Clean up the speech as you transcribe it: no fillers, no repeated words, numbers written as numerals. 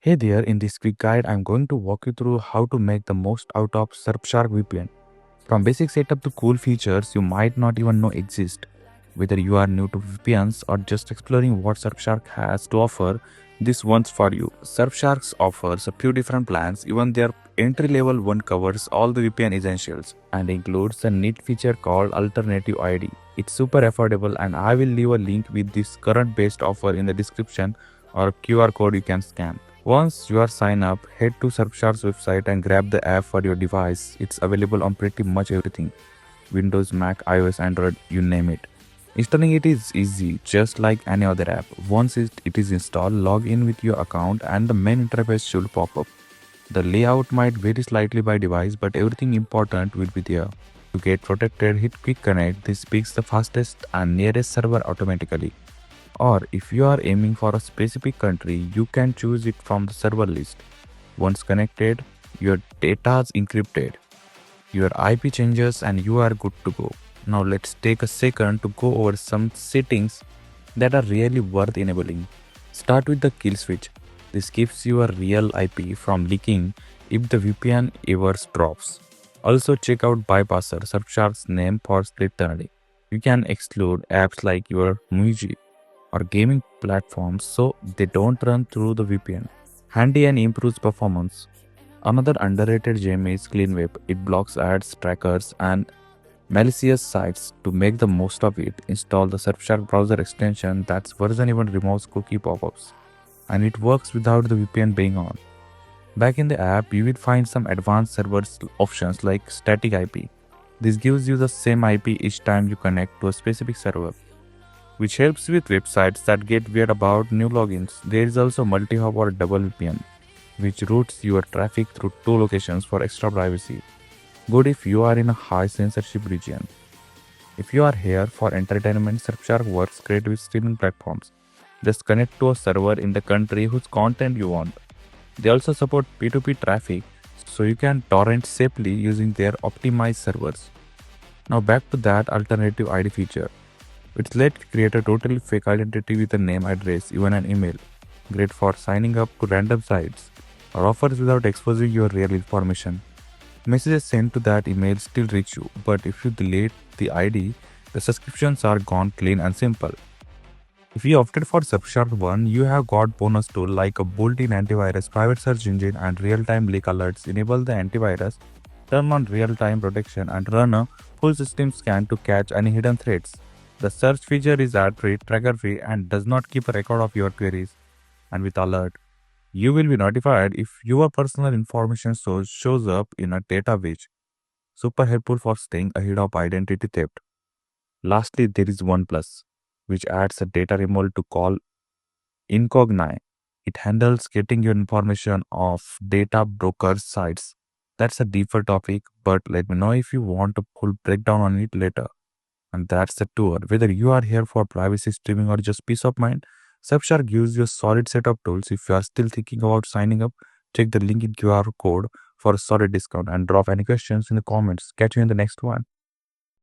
Hey there, in this quick guide, I'm going to walk you through how to make the most out of Surfshark VPN. From basic setup to cool features you might not even know exist. Whether you are new to VPNs or just exploring what Surfshark has to offer, this one's for you. Surfshark offers a few different plans, even their entry level one covers all the VPN essentials and includes a neat feature called Alternative ID. It's super affordable and I will leave a link with this current based offer in the description or QR code you can scan. Once you are signed up, head to Surfshark's website and grab the app for your device. It's available on pretty much everything: Windows, Mac, iOS, Android, you name it. Installing it is easy, just like any other app. Once it is installed, log in with your account and the main interface should pop up. The layout might vary slightly by device, but everything important will be there. To get protected, hit Quick Connect. This picks the fastest and nearest server automatically. Or if you are aiming for a specific country, you can choose it from the server list. Once connected, your data is encrypted, your IP changes, and you are good to go. Now let's take a second to go over some settings that are really worth enabling. Start with the kill switch. This keeps your real IP from leaking if the VPN ever drops. Also check out bypasser, Surfshark's name for split tunneling. You can exclude apps like your music or gaming platforms so they don't run through the VPN. Handy and improves performance. Another underrated gem is CleanWeb. It blocks ads, trackers, and malicious sites. To make the most of it, install the Surfshark browser extension. That's version even removes cookie pop-ups, and it works without the VPN being on. Back in the app, you will find some advanced servers options like static IP. This gives you the same IP each time you connect to a specific server, which helps with websites that get weird about new logins. There is also MultiHop or double VPN, which routes your traffic through two locations for extra privacy. Good if you are in a high censorship region. If you are here for entertainment, Surfshark works great with streaming platforms. Just connect to a server in the country whose content you want. They also support P2P traffic, so you can torrent safely using their optimized servers. Now back to that alternative ID feature. It's let you create a totally fake identity with a name, address, even an email. Great for signing up to random sites or offers without exposing your real information. Messages sent to that email still reach you, but if you delete the ID, the subscriptions are gone, clean and simple. If you opted for Surfshark 1, you have got bonus tools like a built-in antivirus, private search engine, and real-time leak alerts. Enable the antivirus, turn on real-time protection, and run a full system scan to catch any hidden threats. The search feature is ad-free, trigger-free, and does not keep a record of your queries. And with alert, you will be notified if your personal information shows up in a data breach. Super helpful for staying ahead of identity theft. Lastly, there is OnePlus, which adds a data removal to call Incogni. It handles getting your information off data broker sites. That's a deeper topic, but let me know if you want a full breakdown on it later. And that's the tour. Whether you are here for privacy streaming or just peace of mind, Surfshark gives you a solid set of tools. If you are still thinking about signing up, check the link in QR code for a solid discount and drop any questions in the comments. Catch you in the next one.